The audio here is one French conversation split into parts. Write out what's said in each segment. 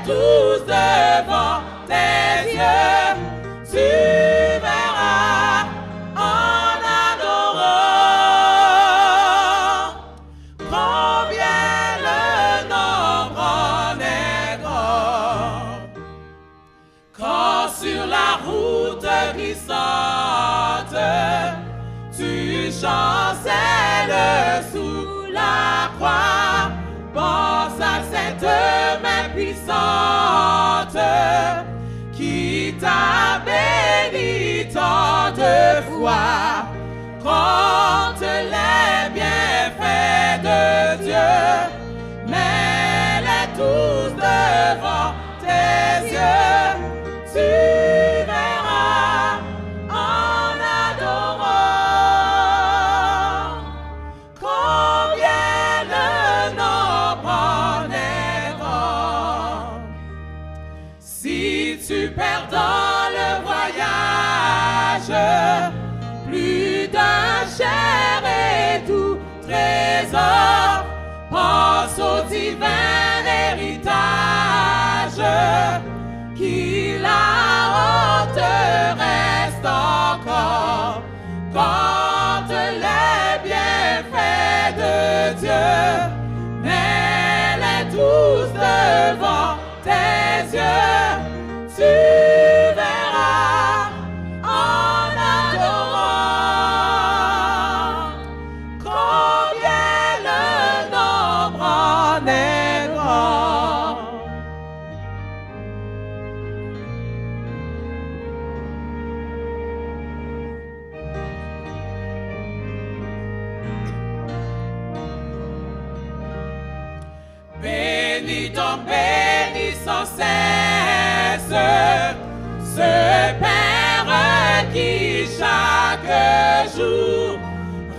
tous devant tes yeux, tu verras en adorant combien le nombre en est grand. Quand sur la route glissante, tu chancelles sous la croix, pense à cette main puissante qui t'a béni tant de fois. Compte les bienfaits de Dieu, mets-les tous devant tes yeux, tu verras en adorant combien le nombre en est grand. Si tu perds dans le voyage plus d'un cher et doux trésor, pense au divin héritage qui là-haut te reste encore. Compte les bienfaits de Dieu, mets-les tous devant tes yeux, tu verras en adorant combien le nombre en est grand. Bénis ton béni sans cesse, ce Père qui chaque jour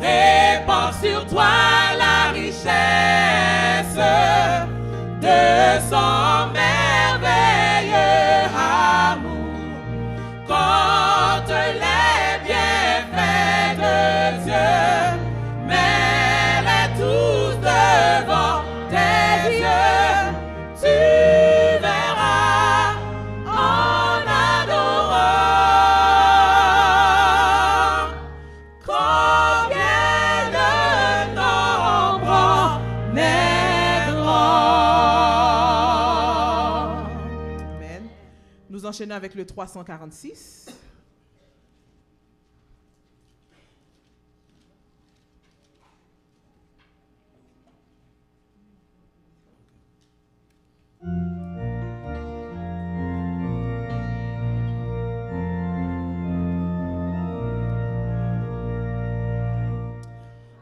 répand sur toi la richesse de son merveilleux amour. Compte les bienfaits de Dieu, mets-les tous devant tes yeux, tu verras en adorant combien le nombre en est grand. Amen. Nous enchaînons avec le 346.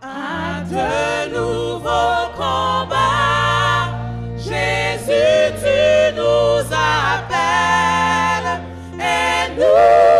À de nouveaux combats, Jésus, tu nous appelles et nous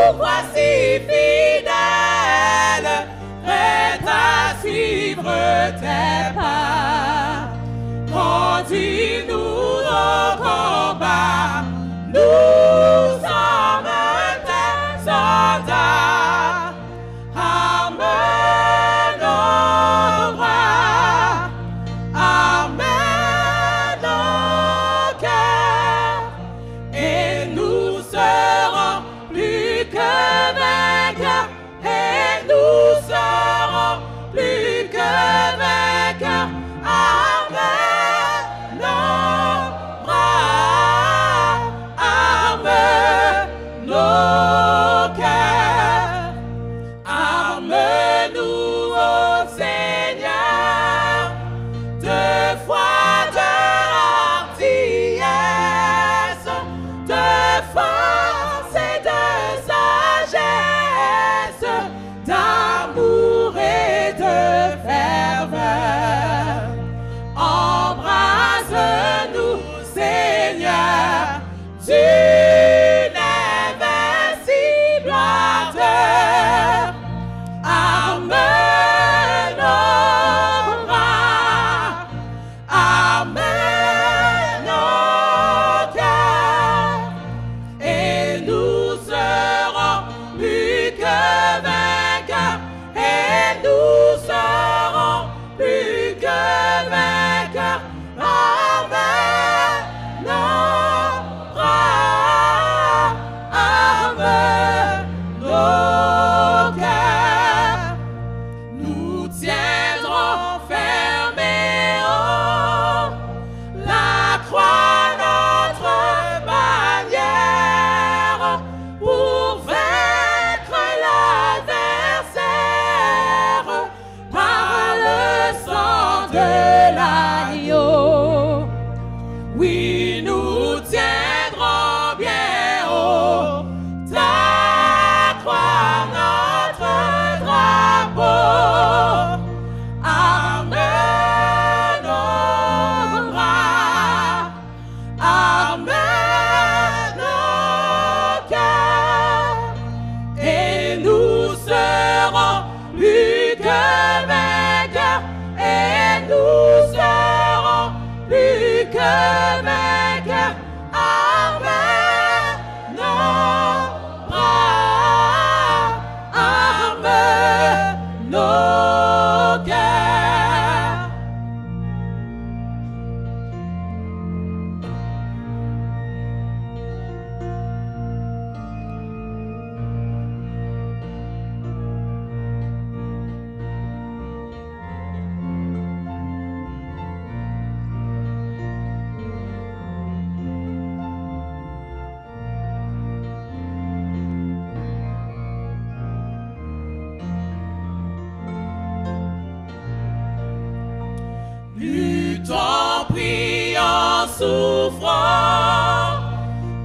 souffrant,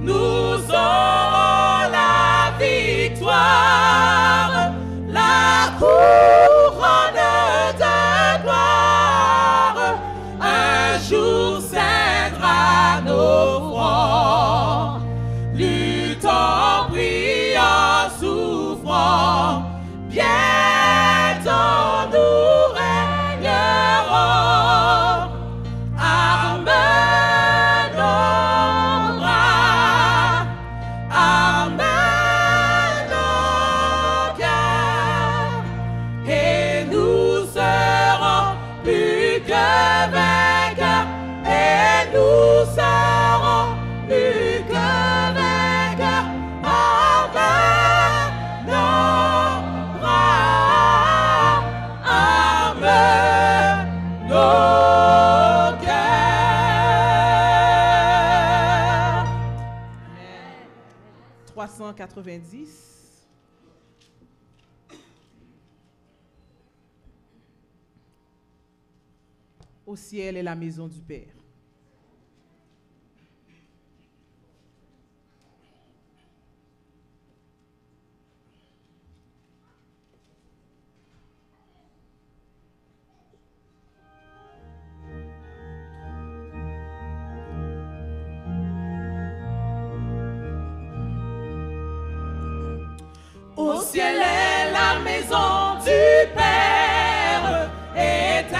nous aurons la victoire, la couronne de gloire. Un jour ceindra nos fronts, luttant, priant, souffrant, bientôt nous régnerons. Arme nos bras, arme nos cœurs, et nous serons plus que vainqueurs, et nous serons plus que vainqueurs. Arme nos bras, arme nos cœurs. 390. Au ciel est la maison du Père. Au ciel est la maison du Père, étincelante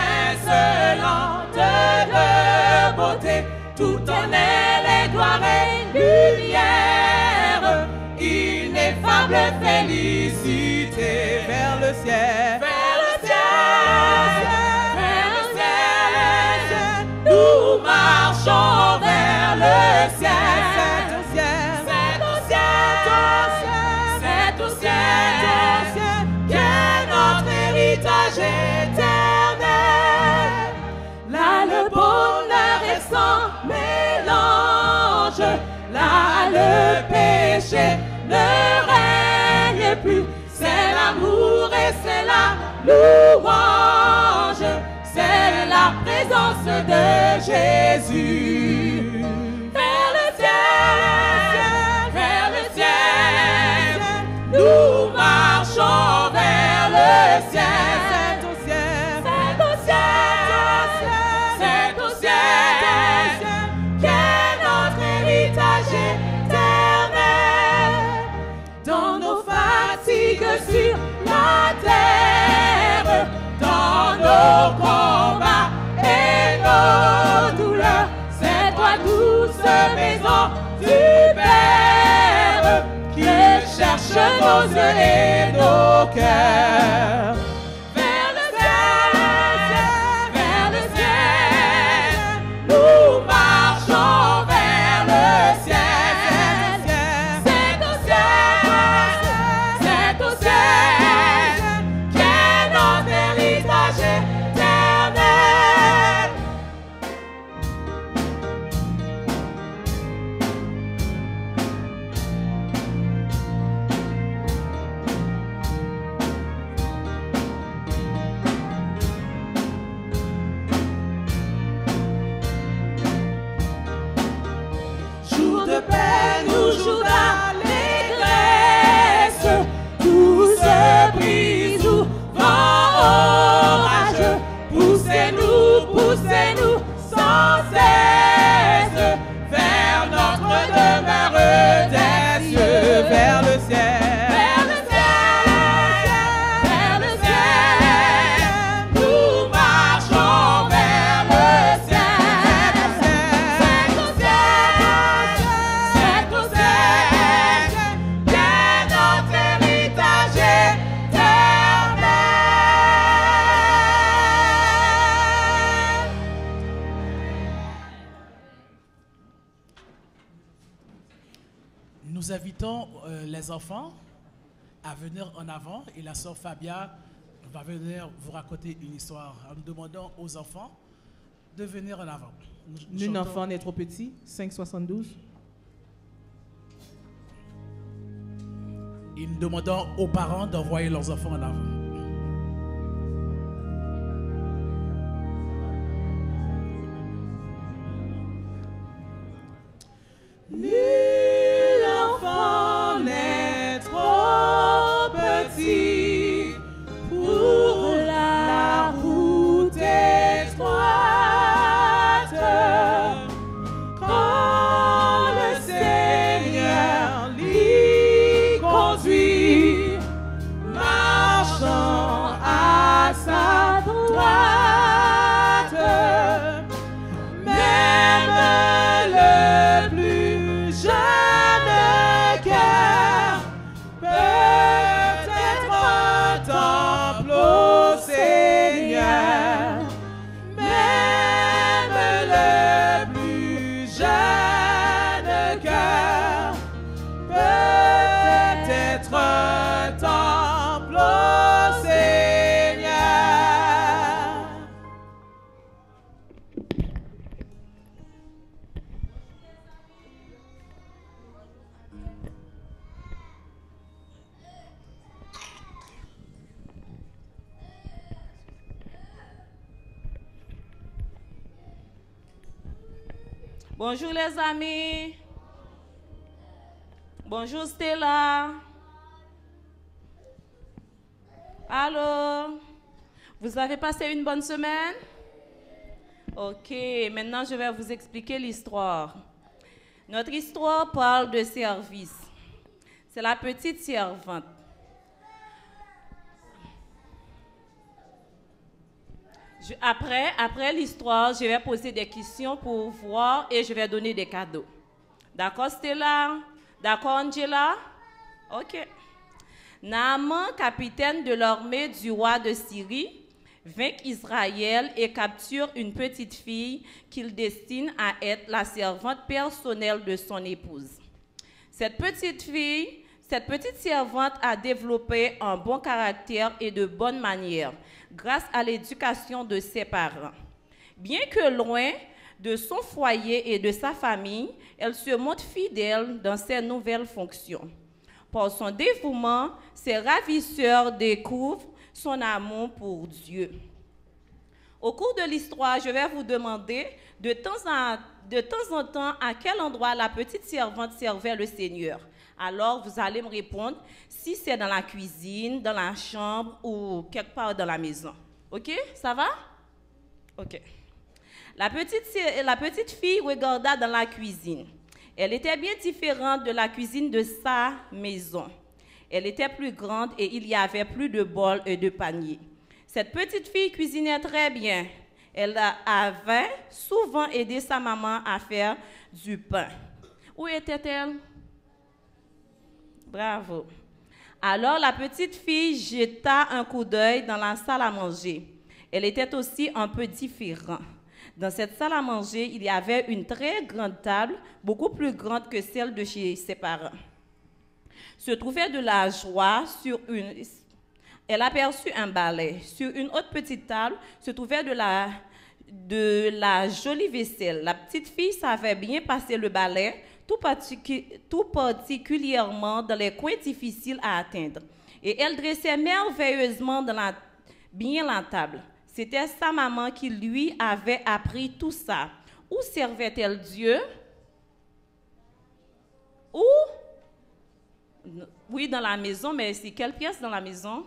de beauté, tout en elle est gloire et lumière, ineffable félicité. Vers le ciel, Vers le ciel, vers le ciel, nous marchons vers le ciel. c'est au ciel, C'est au ciel, c'est au ciel, qu'est notre héritage éternel. Là le bonheur est sans mélange, là le péché ne règne plus. C'est l'amour et c'est la louange, c'est la présence de Jésus. Vers le ciel, nous marchons vers le ciel. c'est au ciel, C'est au ciel, c'est au ciel, qu'est notre héritage éternel. Dans nos fatigues sur la terre, dans nos combats et nos douleurs, c'est toi, douce maison du Père, qui cherche nos yeux et nos cœurs. Vers le ciel, nous marchons vers le ciel. C'est au ciel, qu'est notre héritage éternel. Jour de peine ou jour d'allégresse, tout se brise ou vent orageux. Poussez-nous, poussez-nous sans cesse vers notre demeure des cieux. vers le ciel, Vers le ciel, nous marchons vers le ciel. C'est au ciel, qu'est notre héritage éternel. Nous invitons les enfants à venir en avant et la sœur Fabia va venir vous raconter une histoire. Nous demandons aux enfants de venir en avant. Nous Nul chantons- enfant n'est trop petit, 572. Et nous demandons aux parents d'envoyer leurs enfants en avant. Bonjour les amis. Bonjour Stella. Allô? Vous avez passé une bonne semaine? Ok, maintenant je vais vous expliquer l'histoire. Notre histoire parle de service. C'est la petite servante. Après l'histoire, je vais poser des questions pour voir et je vais donner des cadeaux. D'accord, Stella? D'accord, Angela? Ok. Naaman, capitaine de l'armée du roi de Syrie, vainc Israël et capture une petite fille qu'il destine à être la servante personnelle de son épouse. Cette petite servante a développé un bon caractère et de bonnes manières grâce à l'éducation de ses parents. Bien que loin de son foyer et de sa famille, elle se montre fidèle dans ses nouvelles fonctions. Par son dévouement, ses ravisseurs découvrent son amour pour Dieu. Au cours de l'histoire, je vais vous demander de temps en temps à quel endroit la petite servante servait le Seigneur. Alors, vous allez me répondre si c'est dans la cuisine, dans la chambre ou quelque part dans la maison. OK? Ça va? OK. La petite fille regarda dans la cuisine. Elle était bien différente de la cuisine de sa maison. Elle était plus grande et il y avait plus de bols et de paniers. Cette petite fille cuisinait très bien. Elle avait souvent aidé sa maman à faire du pain. Où était-elle? Bravo. Alors la petite fille jeta un coup d'œil dans la salle à manger. Elle était aussi un peu différente. Dans cette salle à manger, il y avait une très grande table, beaucoup plus grande que celle de chez ses parents. Se trouvait de la joie sur une... Elle aperçut un balai. Sur une autre petite table se trouvait de la jolie vaisselle. La petite fille savait bien passer le balai, tout particulièrement dans les coins difficiles à atteindre. Et elle dressait merveilleusement bien la table. C'était sa maman qui lui avait appris tout ça. Où servait-elle Dieu? Où? Oui, dans la maison, mais c'est quelle pièce dans la maison?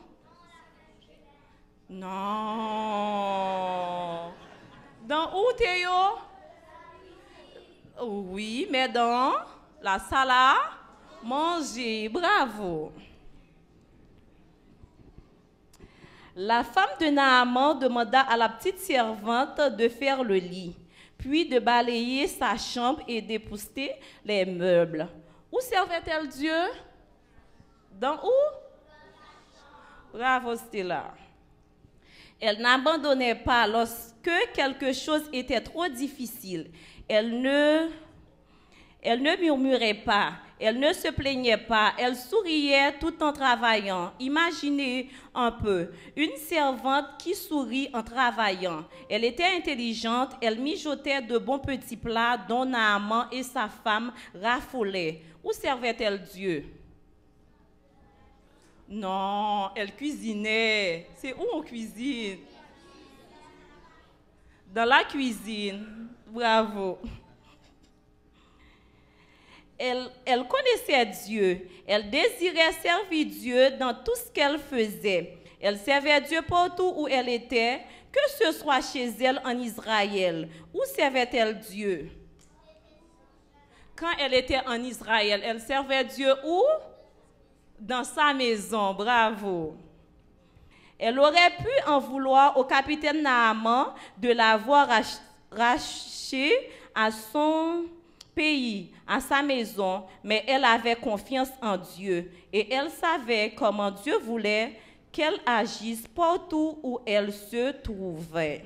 Non. Dans où, Théo? Oui, mais dans la salle à manger. Bravo. La femme de Naaman demanda à la petite servante de faire le lit, puis de balayer sa chambre et d'épousseter les meubles. Où servait-elle Dieu? Dans où? Bravo, Stella. Elle n'abandonnait pas lorsque quelque chose était trop difficile. Elle ne murmurait pas, elle ne se plaignait pas, elle souriait tout en travaillant. Imaginez un peu, une servante qui sourit en travaillant. Elle était intelligente, elle mijotait de bons petits plats dont Naaman et sa femme raffolaient. Où servait-elle Dieu? Non, elle cuisinait. C'est où on cuisine? Dans la cuisine. Bravo. Elle connaissait Dieu. Elle désirait servir Dieu dans tout ce qu'elle faisait. Elle servait Dieu partout où elle était, que ce soit chez elle en Israël. Où servait-elle Dieu? Quand elle était en Israël, elle servait Dieu où? Dans sa maison. Bravo. Elle aurait pu en vouloir au capitaine Naaman de l'avoir racheté à son pays, à sa maison, mais elle avait confiance en Dieu et elle savait comment Dieu voulait qu'elle agisse partout où elle se trouvait.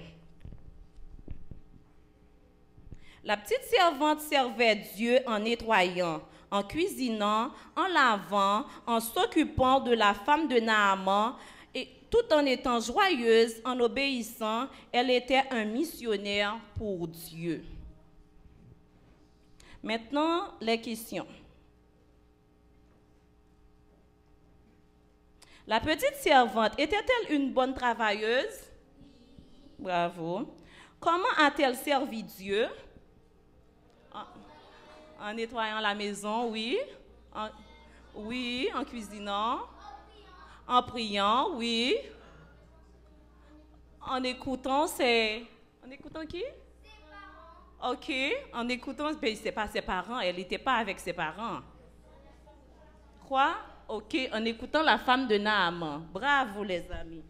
La petite servante servait Dieu en nettoyant, en cuisinant, en lavant, en s'occupant de la femme de Naaman, et tout en étant joyeuse, en obéissant, elle était un missionnaire pour Dieu. Maintenant, les questions. La petite servante était-elle une bonne travailleuse? Bravo. Comment a-t-elle servi Dieu? En nettoyant la maison, oui. Oui, en cuisinant. En priant, oui. En écoutant, c'est... En écoutant qui? Ses parents. OK. En écoutant, ben, c'est pas ses parents. Elle n'était pas avec ses parents. Quoi? OK. En écoutant la femme de Naaman. Bravo, les amis.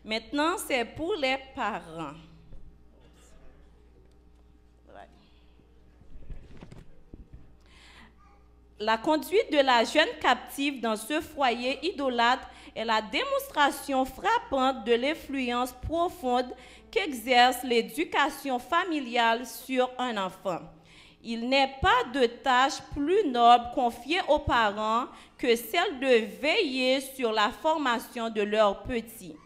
Maintenant, c'est pour les parents. La conduite de la jeune captive dans ce foyer idolâtre est la démonstration frappante de l'influence profonde qu'exerce l'éducation familiale sur un enfant. Il n'est pas de tâche plus noble confiée aux parents que celle de veiller sur la formation de leurs petits.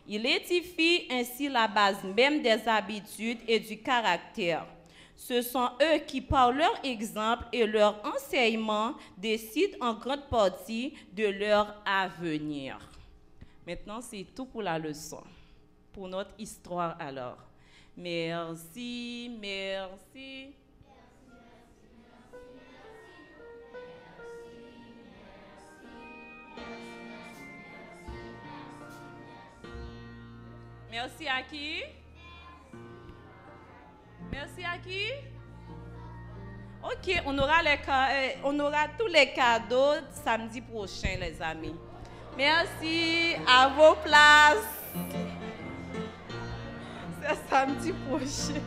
Il édifie ainsi la base même des habitudes et du caractère. Ce sont eux qui, par leur exemple et leur enseignement, décident en grande partie de leur avenir. Maintenant, c'est tout pour la leçon, pour notre histoire alors. Merci, merci. Merci à qui? Merci à qui? OK, on aura tous les cadeaux samedi prochain, les amis. Merci, à vos places. C'est samedi prochain.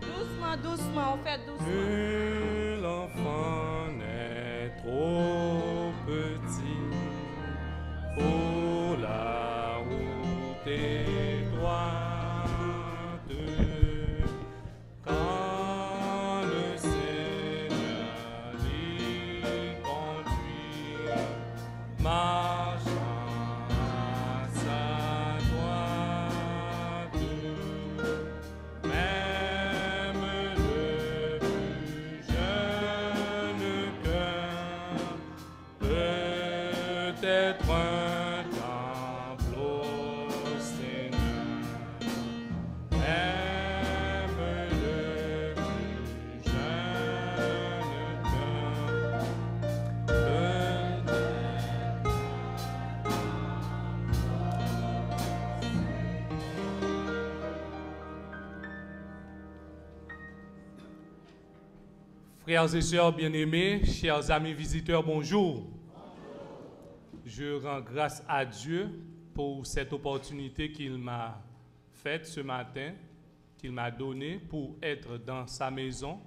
Doucement, doucement, on fait doucement. Que l'enfant n'est trop petit pour la route étroite. Quand le Seigneur l'y conduit, marchant à sa droite, même le plus jeune cœur peut être un temple au Seigneur. Même le plus jeune cœur peut Frères et sœurs bien-aimés, chers amis visiteurs, bonjour. Je rends grâce à Dieu pour cette opportunité qu'il m'a faite ce matin, qu'il m'a donnée pour être dans sa maison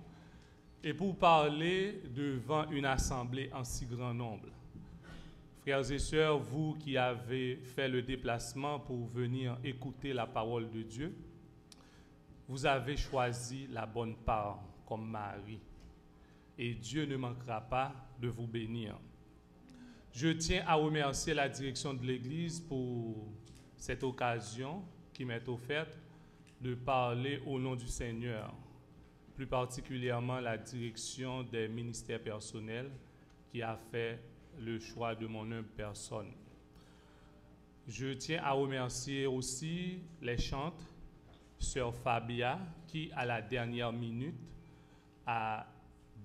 et pour parler devant une assemblée en si grand nombre. Frères et sœurs, vous qui avez fait le déplacement pour venir écouter la parole de Dieu, vous avez choisi la bonne part comme Marie. Et Dieu ne manquera pas de vous bénir. Je tiens à remercier la direction de l'Église pour cette occasion qui m'est offerte de parler au nom du Seigneur, plus particulièrement la direction des ministères personnels qui a fait le choix de mon humble personne. Je tiens à remercier aussi les chantes, Sœur Fabia, qui à la dernière minute a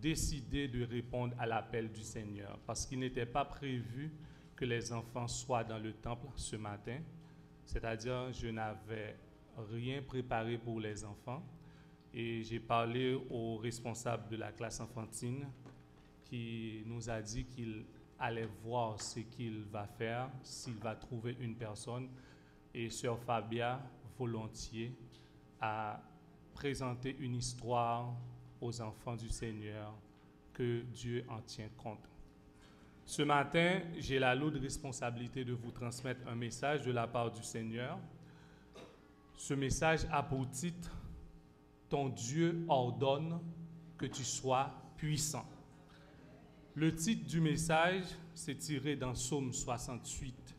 décidé de répondre à l'appel du Seigneur parce qu'il n'était pas prévu que les enfants soient dans le temple ce matin. C'est-à-dire, je n'avais rien préparé pour les enfants et j'ai parlé au responsable de la classe enfantine qui nous a dit qu'il allait voir ce qu'il va faire, s'il va trouver une personne. Et Sœur Fabia, volontiers, a présenté une histoire aux enfants du Seigneur, que Dieu en tient compte. Ce matin, j'ai la lourde responsabilité de vous transmettre un message de la part du Seigneur. Ce message a pour titre « Ton Dieu ordonne que tu sois puissant ». Le titre du message, c'est tiré dans Psaume 68,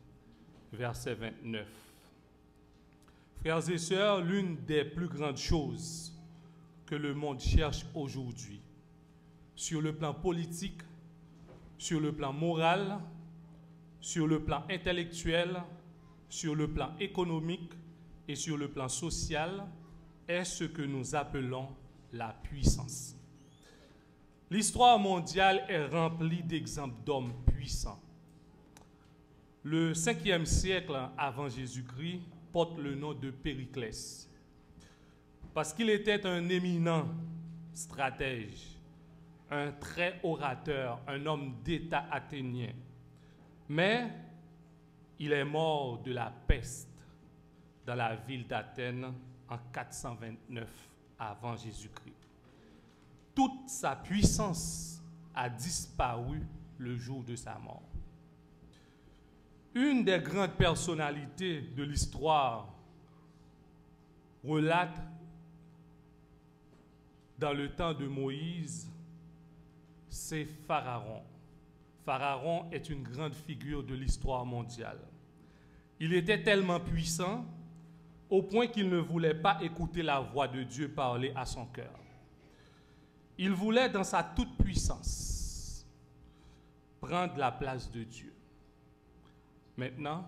verset 29. Frères et sœurs, l'une des plus grandes choses que le monde cherche aujourd'hui, sur le plan politique, sur le plan moral, sur le plan intellectuel, sur le plan économique et sur le plan social, est ce que nous appelons la puissance. L'histoire mondiale est remplie d'exemples d'hommes puissants. Le 5e siècle avant Jésus-Christ porte le nom de Périclès, parce qu'il était un éminent stratège, un très orateur, un homme d'État athénien. Mais il est mort de la peste dans la ville d'Athènes en 429 avant Jésus-Christ. Toute sa puissance a disparu le jour de sa mort. Une des grandes personnalités de l'histoire relate dans le temps de Moïse, c'est Pharaon. Pharaon est une grande figure de l'histoire mondiale. Il était tellement puissant au point qu'il ne voulait pas écouter la voix de Dieu parler à son cœur. Il voulait, dans sa toute-puissance, prendre la place de Dieu. Maintenant,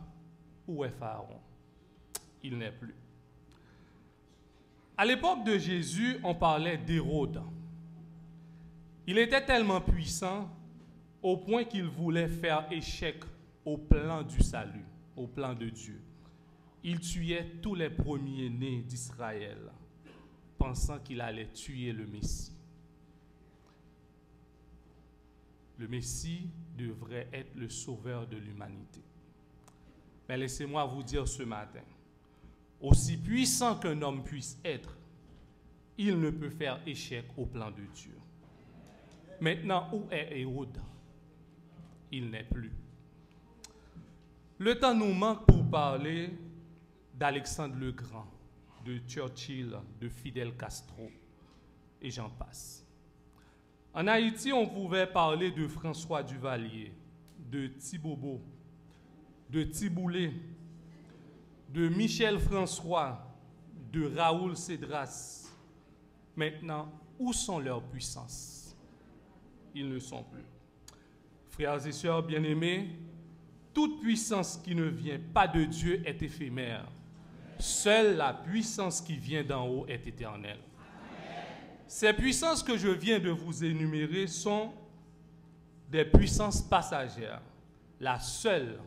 où est Pharaon? Il n'est plus. À l'époque de Jésus, on parlait d'Hérode. Il était tellement puissant au point qu'il voulait faire échec au plan du salut, au plan de Dieu. Il tuait tous les premiers-nés d'Israël, pensant qu'il allait tuer le Messie. Le Messie devrait être le sauveur de l'humanité. Mais laissez-moi vous dire ce matin, aussi puissant qu'un homme puisse être, il ne peut faire échec au plan de Dieu. Maintenant, où est Hérode? Il n'est plus. Le temps nous manque pour parler d'Alexandre le Grand, de Churchill, de Fidel Castro, et j'en passe. En Haïti, on pouvait parler de François Duvalier, de Thibodeau, de Tiboulé, de Michel François, de Raoul Cédras. Maintenant, où sont leurs puissances? Ils ne sont plus. Frères et sœurs bien-aimés, toute puissance qui ne vient pas de Dieu est éphémère. Seule la puissance qui vient d'en haut est éternelle. Ces puissances que je viens de vous énumérer sont des puissances passagères. La seule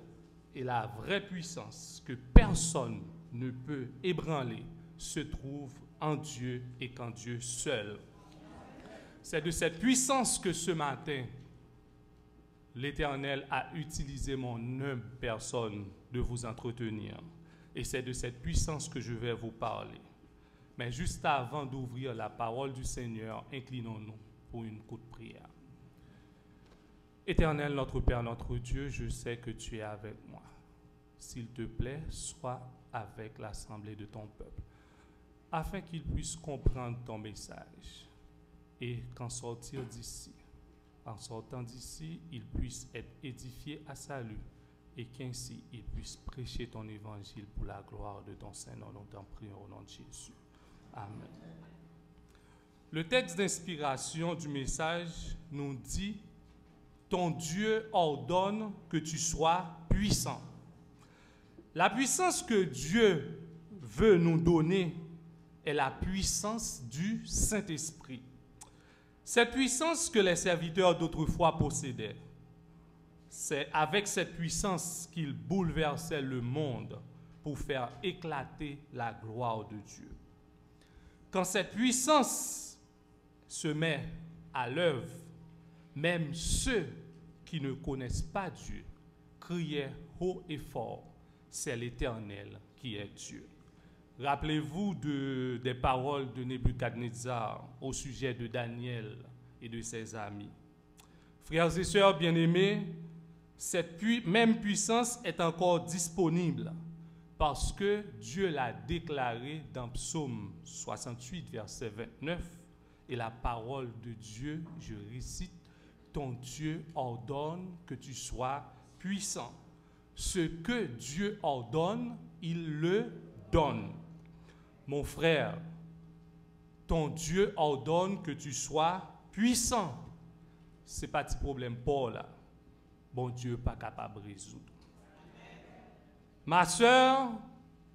et la vraie puissance que personne ne peut ébranler se trouve en Dieu et qu'en Dieu seul. C'est de cette puissance que ce matin, l'Éternel a utilisé mon humble personne de vous entretenir. Et c'est de cette puissance que je vais vous parler. Mais juste avant d'ouvrir la parole du Seigneur, inclinons-nous pour une courte prière. Éternel, notre Père, notre Dieu, je sais que tu es avec moi. S'il te plaît, sois avec l'assemblée de ton peuple, afin qu'ils puissent comprendre ton message et qu'en sortant d'ici, ils puissent être édifiés à salut et qu'ainsi ils puissent prêcher ton évangile pour la gloire de ton Saint-Nom. Nous t'en prions au nom de Jésus. Amen. Le texte d'inspiration du message nous dit « Ton Dieu ordonne que tu sois puissant ». La puissance que Dieu veut nous donner est la puissance du Saint-Esprit. Cette puissance que les serviteurs d'autrefois possédaient, c'est avec cette puissance qu'ils bouleversaient le monde pour faire éclater la gloire de Dieu. Quand cette puissance se met à l'œuvre, même ceux qui ne connaissent pas Dieu criaient haut et fort, c'est l'Éternel qui est Dieu. Rappelez-vous des paroles de Nebuchadnezzar au sujet de Daniel et de ses amis. Frères et sœurs bien-aimés, cette même puissance est encore disponible parce que Dieu l'a déclaré dans Psaume 68, verset 29, et la parole de Dieu, je récite, « Ton Dieu ordonne que tu sois puissant. Ce que Dieu ordonne, il le donne. » Mon frère, ton Dieu ordonne que tu sois puissant. Ce n'est pas petit problème pour là. Bon Dieu pas capable de résoudre. Ma soeur,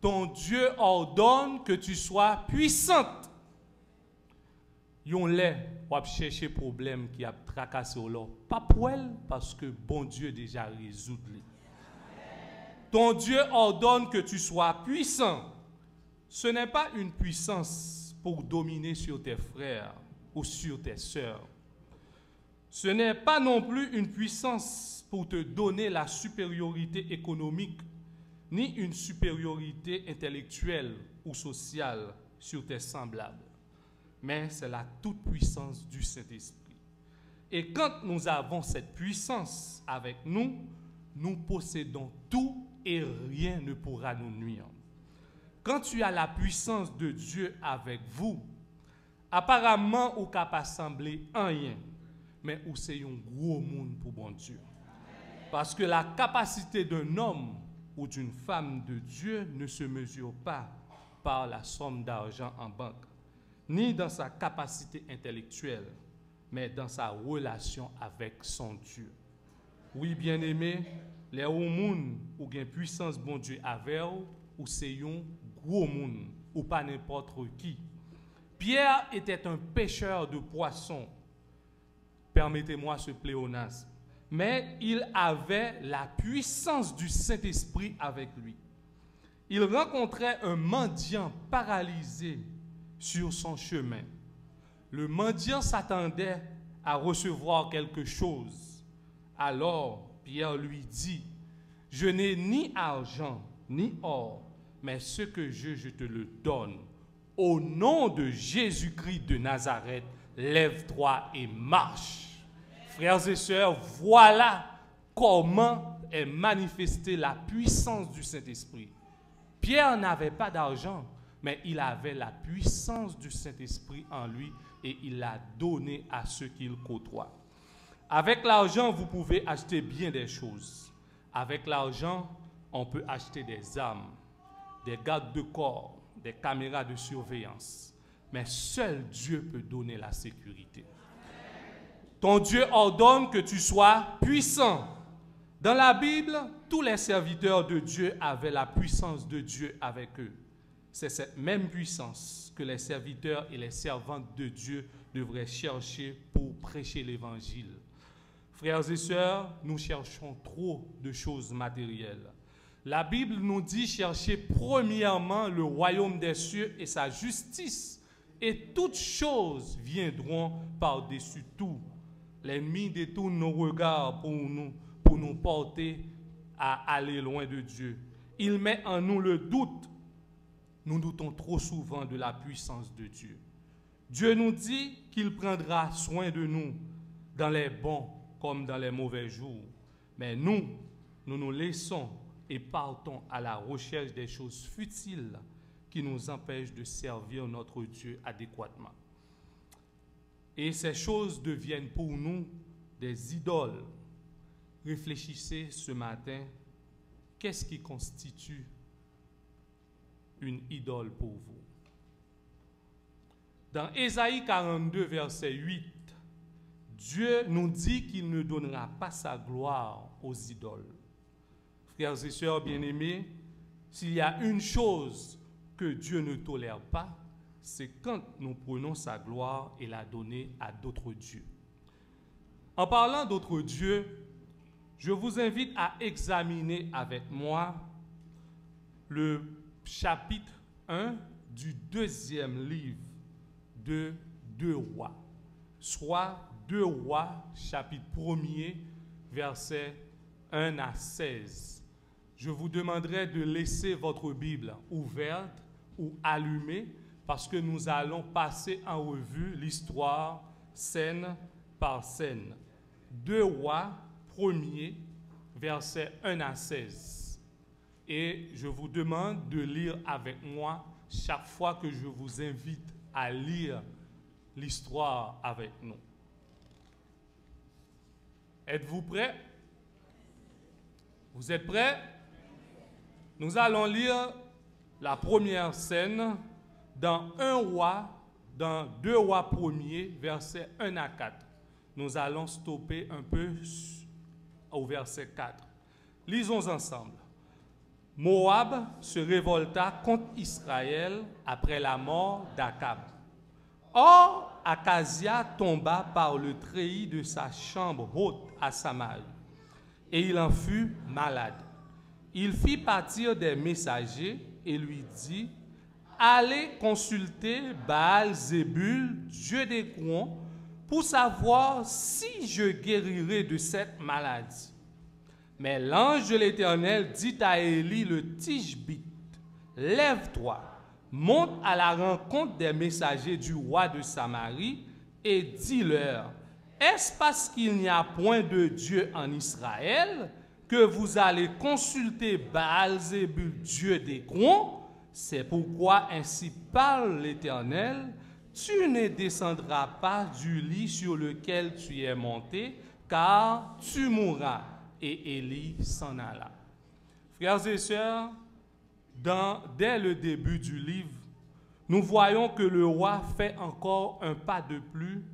ton Dieu ordonne que tu sois puissante. Yon lè, wap chercher problème qui a tracassé au lot. Pas pour elle, parce que bon Dieu déjà résout. Ton Dieu ordonne que tu sois puissant. Ce n'est pas une puissance pour dominer sur tes frères ou sur tes sœurs. Ce n'est pas non plus une puissance pour te donner la supériorité économique, ni une supériorité intellectuelle ou sociale sur tes semblables. Mais c'est la toute-puissance du Saint-Esprit. Et quand nous avons cette puissance avec nous, nous possédons tout et rien ne pourra nous nuire. Quand tu as la puissance de Dieu avec vous, apparemment, ou qu'à pas sembler rien, mais ou c'est un gros monde pour bon Dieu. Parce que la capacité d'un homme ou d'une femme de Dieu ne se mesure pas par la somme d'argent en banque, ni dans sa capacité intellectuelle, mais dans sa relation avec son Dieu. Oui, bien-aimé, les gens ou gen puissance bon Dieu avec ou c'est un gros monde ou pas n'importe qui. Pierre était un pêcheur de poissons. Permettez-moi ce pléonasme. Mais il avait la puissance du Saint-Esprit avec lui. Il rencontrait un mendiant paralysé sur son chemin. Le mendiant s'attendait à recevoir quelque chose. Alors, Pierre lui dit, « Je n'ai ni argent, ni or, mais ce que je te le donne. Au nom de Jésus-Christ de Nazareth, lève-toi et marche. » Frères et sœurs, voilà comment est manifestée la puissance du Saint-Esprit. Pierre n'avait pas d'argent, mais il avait la puissance du Saint-Esprit en lui et il l'a donné à ceux qu'il côtoie. Avec l'argent, vous pouvez acheter bien des choses. Avec l'argent, on peut acheter des armes, des gardes de corps, des caméras de surveillance. Mais seul Dieu peut donner la sécurité. Ton Dieu ordonne que tu sois puissant. Dans la Bible, tous les serviteurs de Dieu avaient la puissance de Dieu avec eux. C'est cette même puissance que les serviteurs et les servantes de Dieu devraient chercher pour prêcher l'Évangile. Frères et sœurs, nous cherchons trop de choses matérielles. La Bible nous dit chercher premièrement le royaume des cieux et sa justice, et toutes choses viendront par-dessus tout. L'ennemi détourne nos regards pour nous porter à aller loin de Dieu. Il met en nous le doute. Nous doutons trop souvent de la puissance de Dieu. Dieu nous dit qu'il prendra soin de nous dans les bons comme dans les mauvais jours. Mais nous nous laissons et partons à la recherche des choses futiles qui nous empêchent de servir notre Dieu adéquatement. Et ces choses deviennent pour nous des idoles. Réfléchissez ce matin, qu'est-ce qui constitue une idole pour vous? Dans Ésaïe 42, verset 8, Dieu nous dit qu'il ne donnera pas sa gloire aux idoles. Frères et sœurs bien-aimés, s'il y a une chose que Dieu ne tolère pas, c'est quand nous prenons sa gloire et la donnons à d'autres dieux. En parlant d'autres dieux, je vous invite à examiner avec moi le chapitre 1 du deuxième livre de 2 Rois, soit 2 Rois, chapitre 1er, versets 1 à 16. Je vous demanderai de laisser votre Bible ouverte ou allumée parce que nous allons passer en revue l'histoire scène par scène. 2 Rois 1er, versets 1 à 16. Et je vous demande de lire avec moi chaque fois que je vous invite à lire l'histoire avec nous. Êtes-vous prêts? Vous êtes prêts? Nous allons lire la première scène dans 1 Roi, dans 2 Rois 1er, versets 1 à 4. Nous allons stopper un peu au verset 4. Lisons ensemble. Moab se révolta contre Israël après la mort d'Akab. Or, Akazia tomba par le treillis de sa chambre haute à Samarie, et il en fut malade. Il fit partir des messagers et lui dit, « Allez consulter Baal-Zébul, dieu d'Écron, pour savoir si je guérirai de cette maladie. » Mais l'ange de l'Éternel dit à Élie le Tishbite, « Lève-toi, monte à la rencontre des messagers du roi de Samarie et dis-leur, est-ce parce qu'il n'y a point de Dieu en Israël que vous allez consulter Baal-Zébul, dieu d'Écron? C'est pourquoi ainsi parle l'Éternel, tu ne descendras pas du lit sur lequel tu es monté, car tu mourras. » Et Élie s'en alla. Frères et sœurs, dès le début du livre, nous voyons que le roi fait encore un pas de plus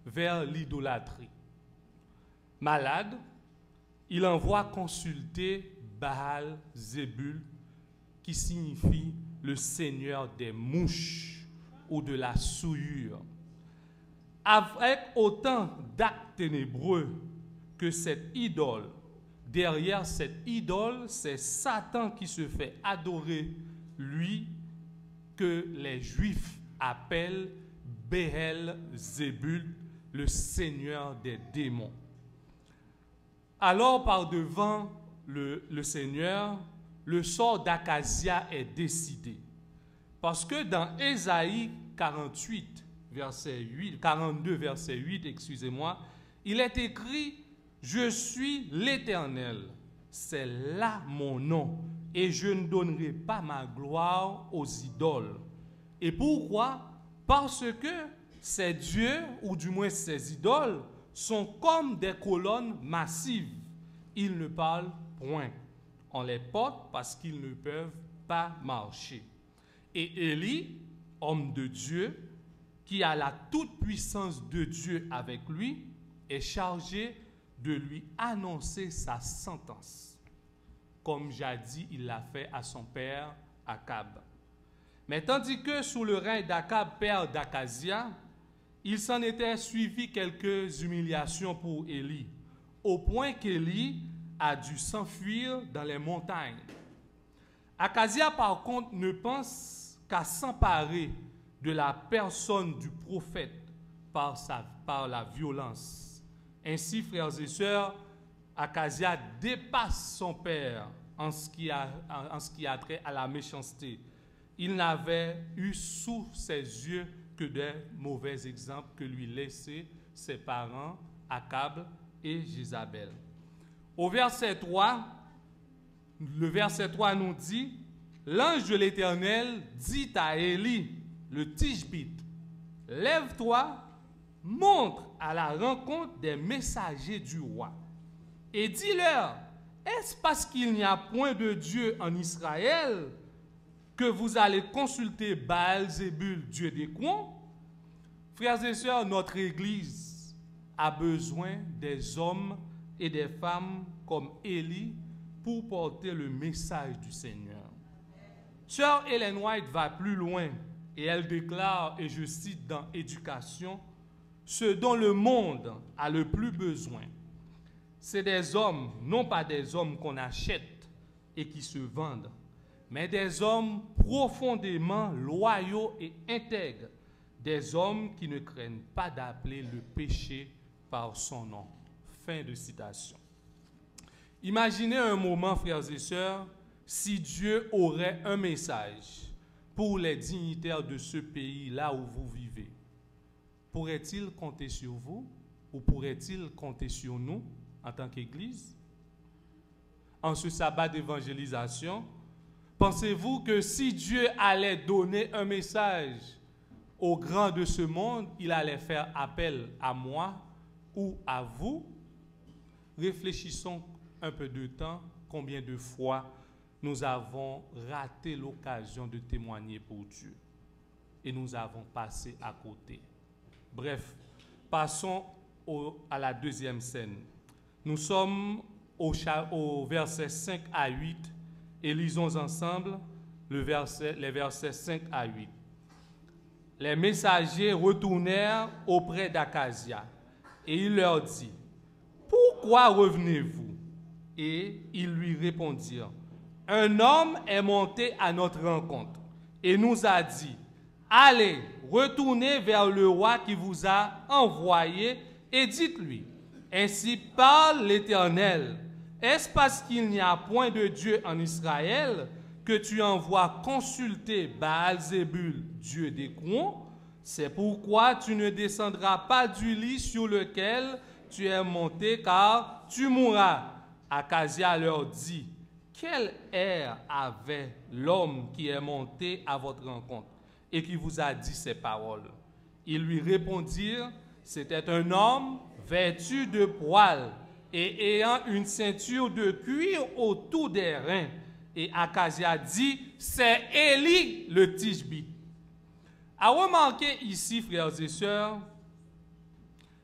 vers l'idolâtrie. Malade, il envoie consulter Baal-Zébul, qui signifie le seigneur des mouches ou de la souillure. Avec autant d'actes ténébreux que cette idole, derrière cette idole, c'est Satan qui se fait adorer, lui, que les Juifs appellent Béel-Zébul, le seigneur des démons. Alors, par devant le Seigneur, le sort d'Akazia est décidé. Parce que dans Ésaïe 42, verset 8, excusez-moi, il est écrit, « Je suis l'Éternel, c'est là mon nom, et je ne donnerai pas ma gloire aux idoles. » Et pourquoi? Parce que ces dieux, ou du moins ces idoles, sont comme des colonnes massives. Ils ne parlent point. On les porte parce qu'ils ne peuvent pas marcher. Et Élie, homme de Dieu, qui a la toute-puissance de Dieu avec lui, est chargé de lui annoncer sa sentence, comme jadis il l'a fait à son père Akab. Mais tandis que sous le règne d'Akab, père d'Akazia, il s'en était suivi quelques humiliations pour Élie, au point qu'Élie a dû s'enfuir dans les montagnes. Akazia, par contre, ne pense qu'à s'emparer de la personne du prophète par la violence. Ainsi, frères et sœurs, Akazia dépasse son père en ce qui a trait à la méchanceté. Il n'avait eu sous ses yeux que des mauvais exemples que lui laissaient ses parents, Akab et Jézabel. Au verset 3, le verset 3 nous dit, « L'ange de l'Éternel dit à Élie, le Tishbite, « Lève-toi, monte à la rencontre des messagers du roi, et dis-leur, est-ce parce qu'il n'y a point de Dieu en Israël que vous allez consulter Baal-Zébul, dieu d'Écron? » Frères et sœurs, notre Église a besoin des hommes et des femmes comme Élie pour porter le message du Seigneur. Sœur Ellen White va plus loin et elle déclare, et je cite dans Éducation, « Ce dont le monde a le plus besoin, c'est des hommes, non pas des hommes qu'on achète et qui se vendent, mais des hommes profondément loyaux et intègres, des hommes qui ne craignent pas d'appeler le péché par son nom. » Fin de citation. Imaginez un moment, frères et sœurs, si Dieu aurait un message pour les dignitaires de ce pays, là où vous vivez. Pourrait-il compter sur vous ou pourrait-il compter sur nous en tant qu'Église? En ce sabbat d'évangélisation, pensez-vous que si Dieu allait donner un message aux grands de ce monde, il allait faire appel à moi ou à vous? Réfléchissons un peu de temps, combien de fois nous avons raté l'occasion de témoigner pour Dieu et nous avons passé à côté. Bref, passons à la deuxième scène. Nous sommes au versets 5 à 8 et lisons ensemble les versets 5 à 8. Les messagers retournèrent auprès d'Akazia et il leur dit, « Pourquoi revenez-vous » Et ils lui répondirent, « Un homme est monté à notre rencontre et nous a dit, « Allez, retournez vers le roi qui vous a envoyé et dites-lui, « Ainsi parle l'Éternel, est-ce parce qu'il n'y a point de Dieu en Israël que tu envoies consulter Baal-Zébul, Dieu d'Écron? C'est pourquoi tu ne descendras pas du lit sur lequel tu es monté, car tu mourras. » Akazia leur dit, « Quel air avait l'homme qui est monté à votre rencontre et qui vous a dit ces paroles? » Ils lui répondirent, « C'était un homme vêtu de poils et ayant une ceinture de cuir autour des reins. » Et Akazia dit, « C'est Élie le Tishbite. » À remarquer ici, frères et sœurs,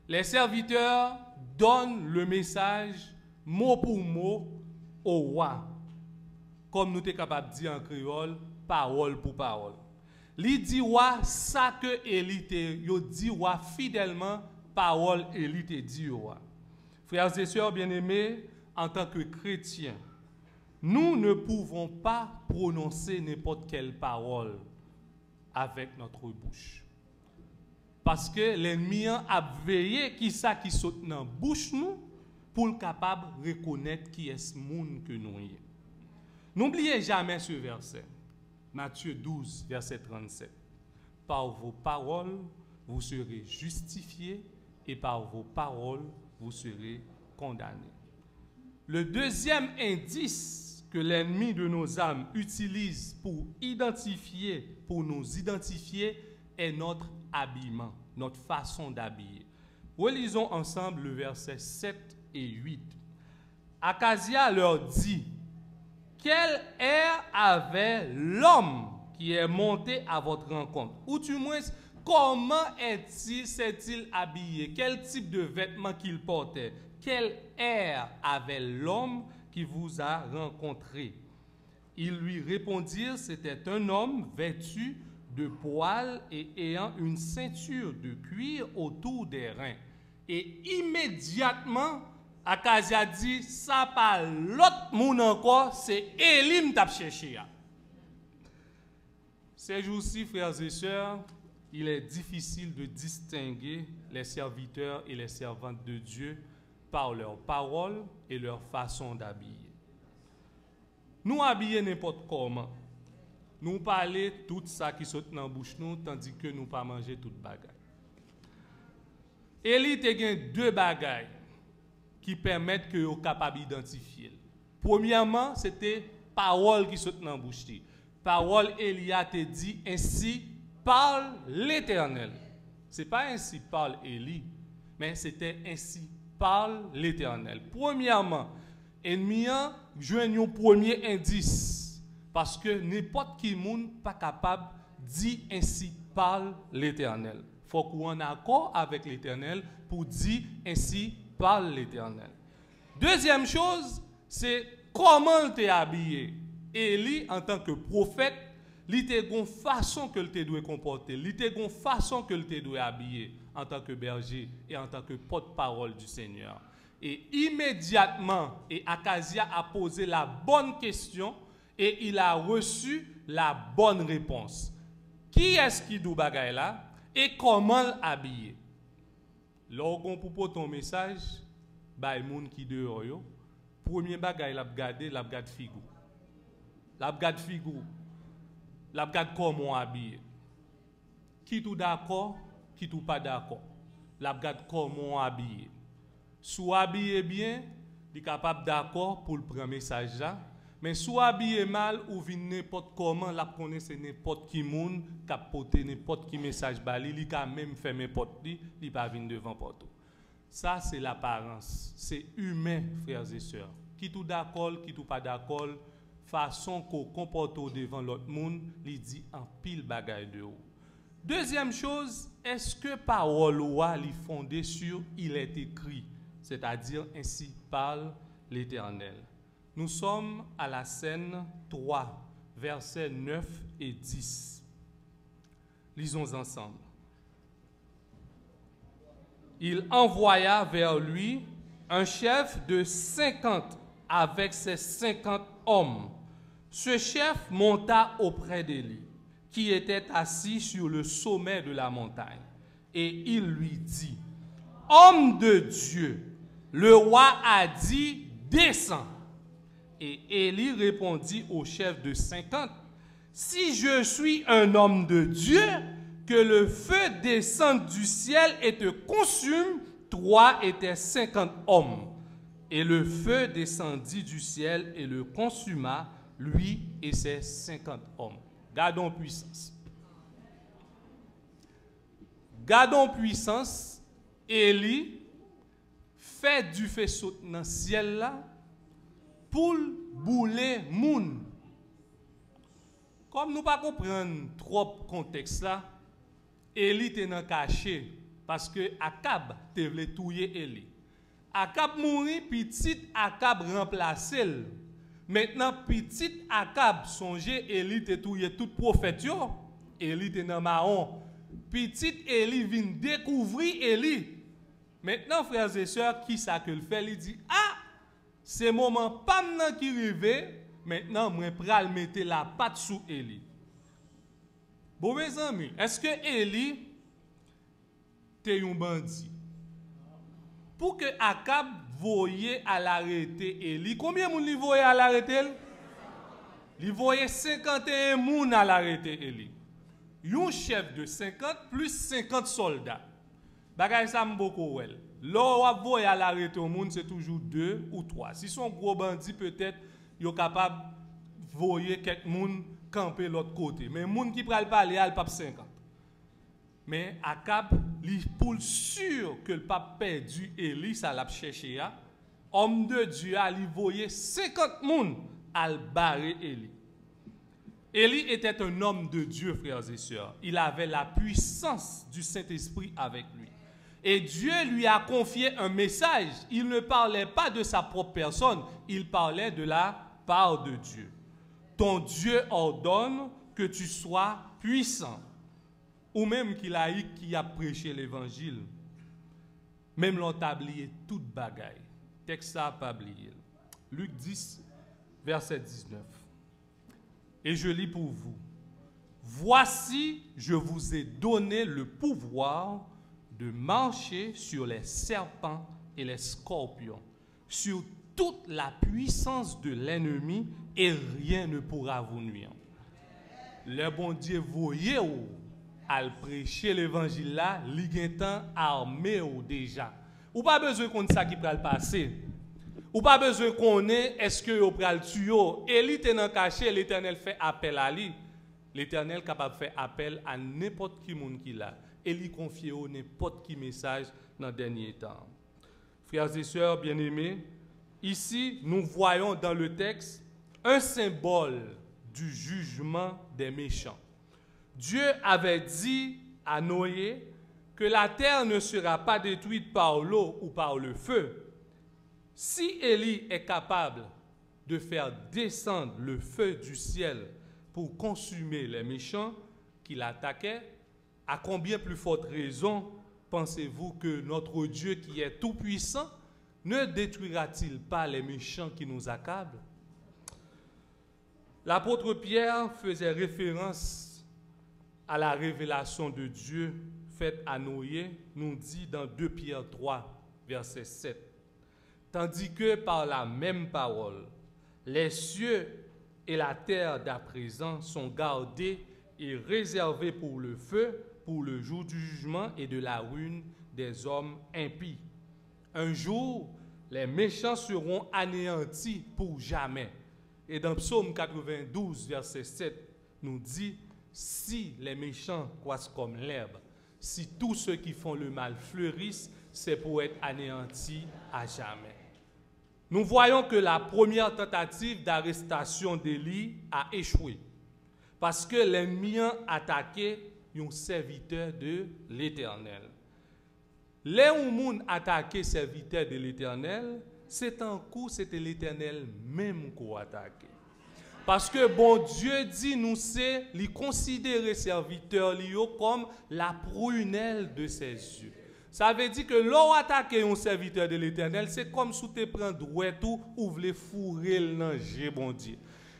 les serviteurs donnent le message mot pour mot au roi, comme nous sommes capables de dire en créole, parole pour parole. Il dit roi ça que Élie te dit roi fidèlement, parole Élie te dit roi. Frères et sœurs bien-aimés, en tant que chrétiens, nous ne pouvons pas prononcer n'importe quelle parole avec notre bouche. Parce que l'ennemi a veillé qui ça qui saute dans la bouche nous pour être capable de reconnaître qui est ce monde que nous sommes. N'oubliez jamais ce verset. Matthieu 12, verset 37. Par vos paroles, vous serez justifiés et par vos paroles, vous serez condamnés. Le deuxième indice que l'ennemi de nos âmes utilise pour nous identifier est notre habillement, notre façon d'habiller. Relisons ensemble le verset 7 et 8. Akazia leur dit, « Quel air avait l'homme qui est monté à votre rencontre? » Ou du moins, comment s'est-il habillé? Quel type de vêtements qu'il portait? Quel air avait l'homme qui vous a rencontré? Ils lui répondirent, c'était un homme vêtu de poils et ayant une ceinture de cuir autour des reins. Et immédiatement, Akazia dit, ça pas l'autre monde encore, c'est Élie t'a cherché. Ces jours-ci, frères et sœurs, il est difficile de distinguer les serviteurs et les servantes de Dieu par leurs paroles et leur façon d'habiller. Nous habiller n'importe comment. Nous parler tout ça qui saute dans la bouche nous, tandis que nous pas manger toute bagaille. Élie te gen deux bagailles qui permettent que vous capable d'identifier. Premièrement, c'était parole qui saute dans la bouche. Parole Élia te dit ainsi parle l'Éternel. C'est pas ainsi parle Élie, mais c'était ainsi parle l'Éternel. Premièrement, ennemi joigne un premier indice parce que n'importe qui monde pas capable dit ainsi parle l'Éternel. Faut qu'on ait un accord avec l'Éternel pour dire ainsi parle l'Éternel. Deuxième chose, c'est comment tu es habillé. Élie, en tant que prophète, il a une façon que tu dois comporter, il a une façon que tu dois habiller en tant que berger et en tant que porte-parole du Seigneur. Et immédiatement, Akazia a posé la bonne question et il a reçu la bonne réponse. Qui est-ce qui doit bagaille là et comment l'habiller? Lorsqu'on propose ton message, bah, les gens qui dehors, premier bagaille la regarde figure. La regarde figure. La regarde comment habiller. Qui tout d'accord, qui tout pas d'accord. La regarde comment habiller. Soit habillé bien, il est capable d'accord pour le premier message là. Mais soit habillé mal ou vient n'importe comment, la connaît n'importe qui monde, qui a porté n'importe qui message bali, il a même fait n'importe qui, il pas venir devant porte. Ça c'est l'apparence, c'est humain, frères et sœurs. Qui tout d'accord, qui tout pas d'accord, façon qu'on comporte devant l'autre monde, il dit en pile bagaille de haut. Deuxième chose, est-ce que parole ou est fondée sur il est écrit, c'est-à-dire ainsi parle l'Éternel. Nous sommes à la scène 3, versets 9 et 10. Lisons ensemble. Il envoya vers lui un chef de 50 avec ses 50 hommes. Ce chef monta auprès d'Élie, qui était assis sur le sommet de la montagne, et il lui dit, « Homme de Dieu, le roi a dit, descends. » Et Élie répondit au chef de 50, « Si je suis un homme de Dieu, que le feu descende du ciel et te consume, toi et tes 50 hommes. » Et le feu descendit du ciel et le consuma, lui et ses 50 hommes. Gardons puissance. Gardons puissance. Élie fait du faisceau dans le ciel là pour bouler moun. Comme nous ne comprenons pas trop le contexte là, Élie était dans caché parce que Akab te voulait tuer Élie. Akab mourit, petit Akab remplacé. Maintenant, petit Akab songe Élie te tuer tout prophète yo. Élie te dans marron. Petit Élie vient découvrir Élie. Maintenant, frères et sœurs, qui ça que le fait? Il dit, ah, c'est moment pas maintenant qui arrive. Maintenant, moi pral mettre la patte sous Élie. Bon, mes amis, est-ce que Élie était un bandit? Pour que Akab voyait à l'arrêter Élie, combien de monde il voyait à l'arrêter? Il voyait 51 moun à l'arrêter Élie. Un chef de 50 plus 50 soldats. Bagay ça m'boko wel. Là où voyait à l'arrêter au monde, c'est toujours 2 ou 3. Si son gros bandit peut-être yo capable voyer quelques moun camper l'autre côté. Mais moun qui pral parler al pape 50. Mais Akab li pour sûr que le pape perdu Élie ça l'a cherché a. Homme de Dieu a li voyer 50 moun al barrer Élie. Élie était un homme de Dieu, frères et sœurs. Il avait la puissance du Saint-Esprit avec lui. Et Dieu lui a confié un message. Il ne parlait pas de sa propre personne, il parlait de la part de Dieu. Ton Dieu ordonne que tu sois puissant. Ou même qu'il a eu qui a prêché l'évangile. Même l'on t'a oublié toute bagaille. Texte ça pas oublié. Luc 10, verset 19. Et je lis pour vous. Voici, je vous ai donné le pouvoir de marcher sur les serpents et les scorpions, sur toute la puissance de l'ennemi, et rien ne pourra vous nuire. Le bon Dieu voyez ou à prêcher l'évangile là, l'iguentant armé ou déjà. Ou pas besoin qu'on ça qui va le passer. Ou pas besoin qu'on ait est-ce que vous pral tuer. Élie est dans caché, l'Éternel fait appel à lui. L'Éternel capable de faire appel à n'importe qui monde qui l'a. Élie confie au n'importe qui message dans le dernier temps. Frères et sœurs bien-aimés, ici nous voyons dans le texte un symbole du jugement des méchants. Dieu avait dit à Noé que la terre ne sera pas détruite par l'eau ou par le feu. Si Élie est capable de faire descendre le feu du ciel pour consumer les méchants qui l'attaquaient, à combien plus forte raison pensez-vous que notre Dieu qui est tout-puissant ne détruira-t-il pas les méchants qui nous accablent? L'apôtre Pierre faisait référence à la révélation de Dieu faite à Noé, nous dit dans 2 Pierre 3, verset 7. Tandis que par la même parole, les cieux et la terre d'à présent sont gardés et réservés pour le feu, pour le jour du jugement et de la ruine des hommes impies. Un jour, les méchants seront anéantis pour jamais. Et dans Psaume 92, verset 7, nous dit, si les méchants croissent comme l'herbe, si tous ceux qui font le mal fleurissent, c'est pour être anéantis à jamais. Nous voyons que la première tentative d'arrestation d'Élie a échoué parce que l'ennemi a attaqué un serviteur de l'Éternel. Les gens attaqué serviteur de l'Éternel, c'est un coup, c'était l'Éternel même qu'on attaqué. Parce que bon Dieu dit nous c'est lui considérer serviteur Lio comme la prunelle de ses yeux. Ça veut dire que l'on attaque un serviteur de l'Éternel, c'est comme si tu prends droit tout ou voulez fourrer le nanger bon Dieu.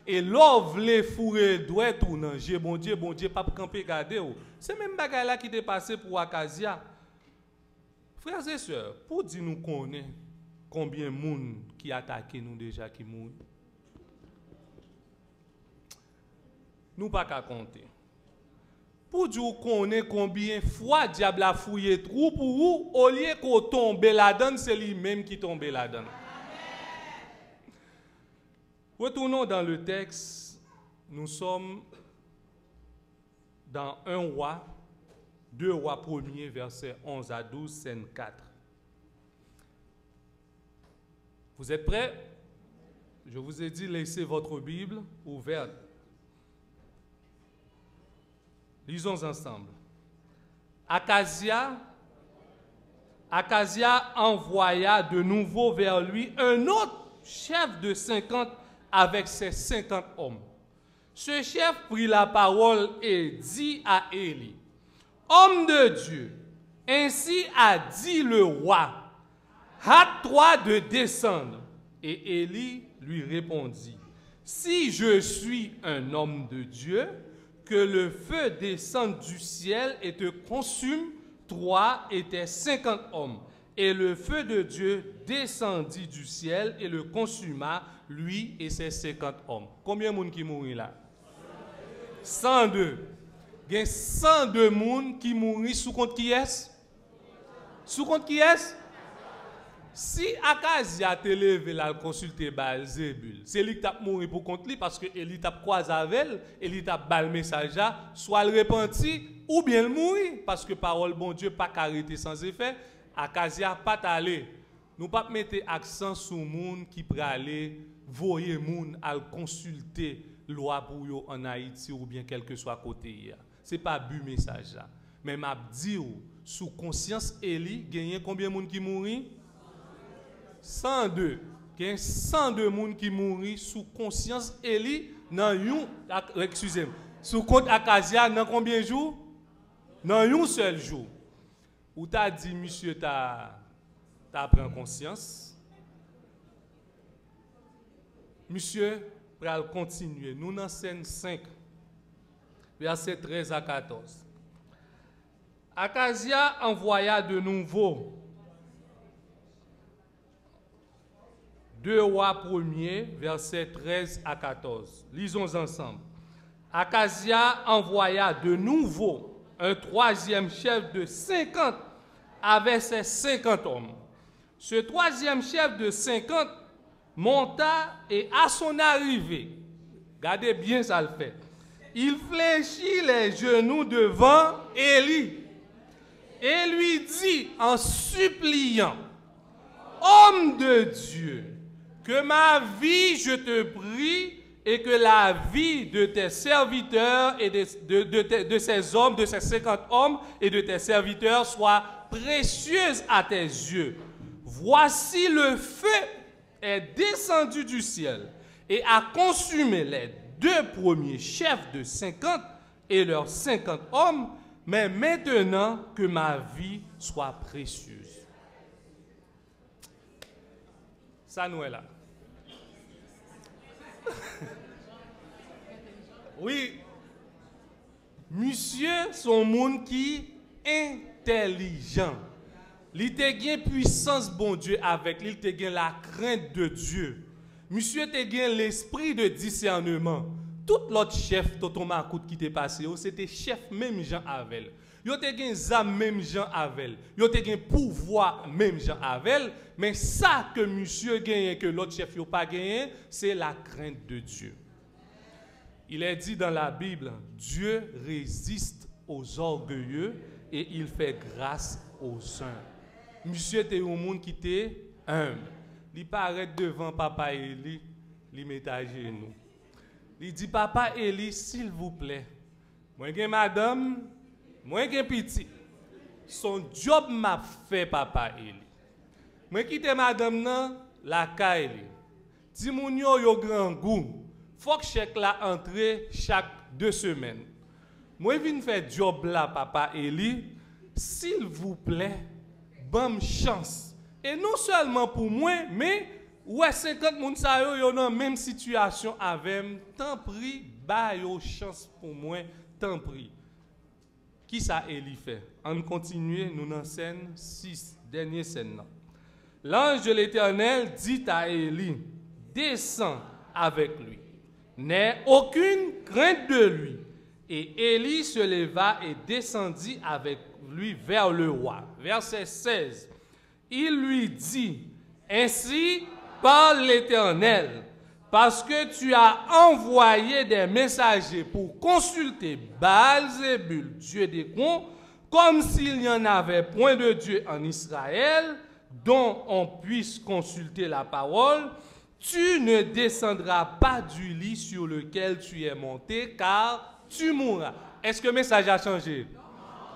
Et l'on voulait fourrer droit tout nanger bon Dieu pas camper garder. C'est même bagaille là qui t'est passé pour Akazia. Frères et sœurs, pour dire nous connaît combien de monde qui attaque nous déjà qui mourent. Nous pas qu'à compter. Pour dire qu'on est combien fois diable a fouillé trou pour vous, au lieu qu'on tombe là-dedans, c'est lui-même qui tombe là-dedans. Retournons dans le texte. Nous sommes dans 1 roi, 2 rois 1er, versets 11 à 12, scène 4. Vous êtes prêts? Je vous ai dit, laissez votre Bible ouverte. Lisons ensemble. Akazia envoya de nouveau vers lui un autre chef de 50 avec ses 50 hommes. Ce chef prit la parole et dit à Élie, « Homme de Dieu, ainsi a dit le roi, hâte-toi de descendre. » Et Élie lui répondit, « Si je suis un homme de Dieu, que le feu descende du ciel et te consume, toi et tes 50 hommes. » Et le feu de Dieu descendit du ciel et le consuma, lui et ses 50 hommes. Combien de monde qui mourit là? 102. Il y a 102 personnes qui mourent sous compte qui est? Sous compte qui est? Si Akazia te levé là consulter Baal-Zébul, c'est lui qui t'a mouru pour compte lui parce que Élie t'a croisé avec elle, Élie t'a bal message soit le repenti ou bien le mourir parce que parole bon Dieu pas arrêter sans effet. Akazia pas aller. Nous pas mettre accent sur monde qui peut aller voyer monde à consulter loi pour yo en Haïti ou bien quel que soit côté. C'est pas but message là. Mais m'a dit sous conscience Élie gagné combien de monde qui mourit? 102. Il y a 102 personnes qui mourent sous conscience Élie dans excusez-moi, sous compte Akazia dans combien de jours? Dans un seul jour. Ou t'as dit monsieur t'as pris conscience. Monsieur va continuer. Nous dans scène 5 verset 13 à 14. Akazia envoya de nouveau 2 rois 1er, versets 13 à 14. Lisons ensemble. Akazia envoya de nouveau un 3e chef de 50 avec ses 50 hommes. Ce 3e chef de 50 monta et à son arrivée, regardez bien ça le fait, il fléchit les genoux devant Élie et lui dit en suppliant, « Homme de Dieu, que ma vie, je te prie, et que la vie de tes serviteurs et de ces hommes, de ces 50 hommes et de tes serviteurs soit précieuse à tes yeux. Voici le feu est descendu du ciel et a consumé les 2 premiers chefs de 50 et leurs 50 hommes, mais maintenant que ma vie soit précieuse. » Ça nous est là. Oui, monsieur, son monde qui est intelligent. Il te gagne puissance bon Dieu avec lui, il te gagne la crainte de Dieu. Monsieur te gagne l'esprit de discernement. Tout l'autre chef Totoma qui t'est passé, c'était chef même Jean Avel. Yo te gagne zam même Jean Avel. Yo te gagne pouvoir même Jean Avel, mais ça que monsieur gagne que l'autre chef yo pas gagné, c'est la crainte de Dieu. Il est dit dans la Bible, Dieu résiste aux orgueilleux et il fait grâce aux saints. Monsieur était un monde qui était humble. Il paraît devant papa Élie, il met à genoux. Il dit, papa Élie, s'il vous plaît, moi j'ai madame, moi j'ai petit. Son job m'a fait papa Élie. Moi quitte madame nan, la caille. Ti moun yo grand goût. Faut que chèque la entre chaque 2 semaines. Moi vinn faire job là papa Eli, s'il vous plaît, bonne chance. Et non seulement pour moi, mais ouais 50 moun sa yo dans même situation avec tant pris ba yo chance pour moi, tant pris. Qui ça Eli fait? On continue nous dans scène 6, dernière scène. L'ange de l'Éternel dit à Élie, descends avec lui. N'aie aucune crainte de lui. Et Élie se leva et descendit avec lui vers le roi. Verset 16. Il lui dit, ainsi parle l'Éternel, parce que tu as envoyé des messagers pour consulter Baal-Zébul, Dieu des cons, comme s'il n'y en avait point de Dieu en Israël, dont on puisse consulter la parole, tu ne descendras pas du lit sur lequel tu es monté, car tu mourras. Est-ce que le message a changé?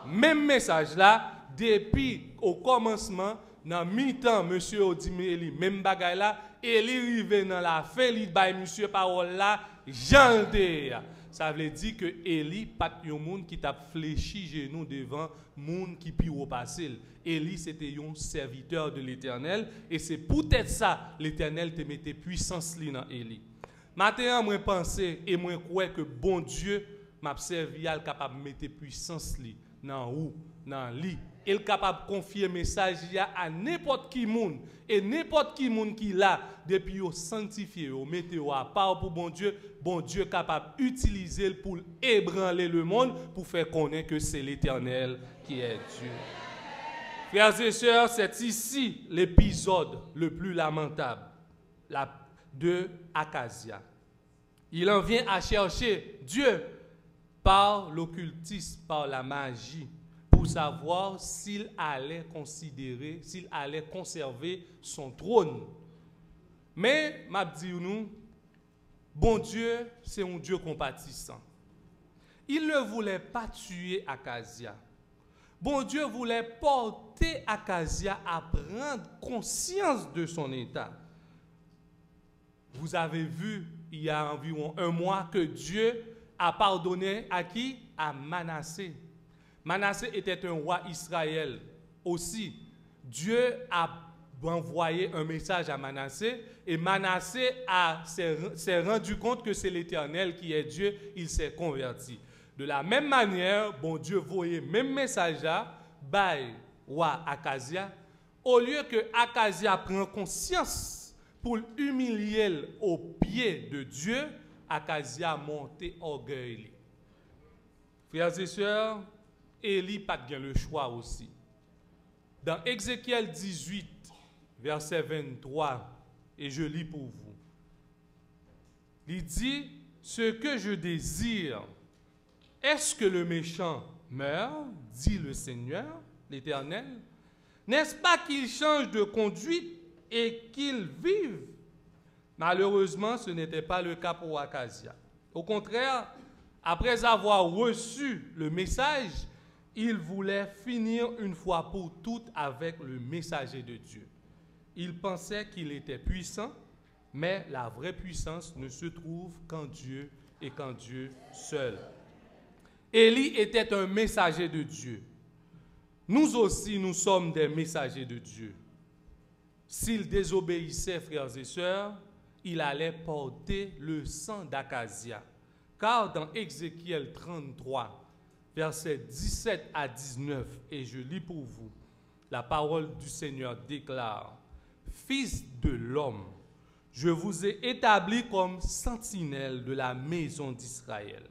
Même message là, depuis au commencement, dans mi-temps, monsieur Odimeli, même bagaille là, Eli rive dans la fin, li bay monsieur parole là, Jean de. Ça veut dire que Eli pas un monde qui t'a fléchi genou devant monde qui pi au passé. Eli c'était un serviteur de l'Éternel et c'est peut-être ça l'Éternel te mettait puissance li dans Eli. Maintenant moi penser et moi crois que bon Dieu m'a servi al capable mettre puissance li dans où dans li. Il est capable de confier le message à n'importe qui monde et n'importe qui monde qui l'a depuis yo sanctifié yo mettez à part pour bon Dieu est capable d'utiliser pour ébranler le monde pour faire connaître que c'est l'Éternel qui est Dieu. Frères et sœurs, c'est ici l'épisode le plus lamentable de Akazia. Il en vient à chercher Dieu par l'occultisme, par la magie, pour savoir s'il allait conserver son trône. Mais, m'a dit nous, bon Dieu, c'est un Dieu compatissant. Il ne voulait pas tuer Akazia. Bon Dieu voulait porter Akazia à prendre conscience de son état. Vous avez vu, il y a environ 1 mois, que Dieu a pardonné à qui? À Manassé. Manassé était un roi Israël aussi. Dieu a envoyé un message à Manassé et Manassé s'est rendu compte que c'est l'Éternel qui est Dieu, il s'est converti. De la même manière, bon Dieu voyait même message à roi Akazia. Au lieu que Akazia prenne conscience pour humilier au pied de Dieu, Akazia montait orgueil. Frères et sœurs, Élie n'a pas le choix aussi. Dans Ézéchiel 18, verset 23, et je lis pour vous. Il dit, ce que je désire, est-ce que le méchant meurt, dit le Seigneur, l'Éternel? N'est-ce pas qu'il change de conduite et qu'il vive? Malheureusement, ce n'était pas le cas pour Akazia. Au contraire, après avoir reçu le message, il voulait finir une fois pour toutes avec le messager de Dieu. Il pensait qu'il était puissant, mais la vraie puissance ne se trouve qu'en Dieu et qu'en Dieu seul. Élie était un messager de Dieu. Nous aussi, nous sommes des messagers de Dieu. S'il désobéissait, frères et sœurs, il allait porter le sang d'Akazia. Car dans Ézéchiel 33, versets 17 à 19, et je lis pour vous, la parole du Seigneur déclare, « Fils de l'homme, je vous ai établi comme sentinelle de la maison d'Israël.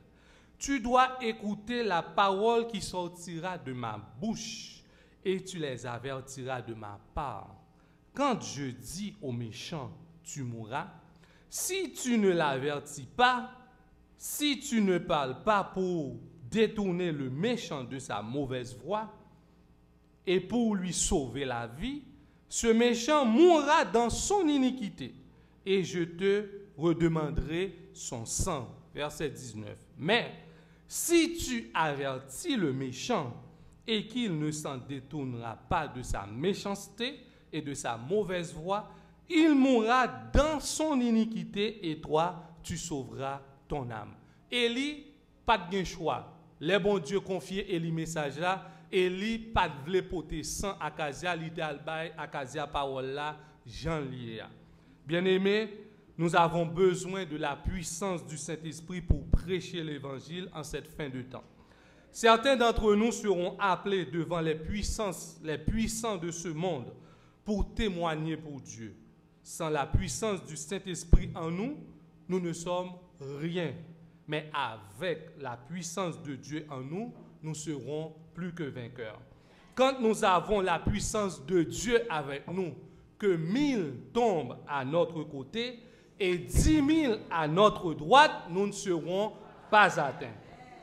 Tu dois écouter la parole qui sortira de ma bouche, et tu les avertiras de ma part. Quand je dis aux méchants, tu mourras, si tu ne l'avertis pas, si tu ne parles pas pour détourner le méchant de sa mauvaise voie et pour lui sauver la vie, ce méchant mourra dans son iniquité et je te redemanderai son sang. Verset 19. Mais si tu avertis le méchant et qu'il ne s'en détournera pas de sa méchanceté et de sa mauvaise voie Il mourra dans son iniquité et toi, tu sauveras ton âme. Élie, pas de choix. Les bons Dieu confié Élie message là, Élie pas de vle porter sans Akazia, l'idéal bay Akazia parole là, Jean lié. Bien-aimés, nous avons besoin de la puissance du Saint-Esprit pour prêcher l'évangile en cette fin de temps. Certains d'entre nous seront appelés devant les puissants de ce monde pour témoigner pour Dieu. Sans la puissance du Saint-Esprit en nous, nous ne sommes rien. Mais avec la puissance de Dieu en nous, nous serons plus que vainqueurs. Quand nous avons la puissance de Dieu avec nous, que 1000 tombent à notre côté et 10 000 à notre droite, nous ne serons pas atteints.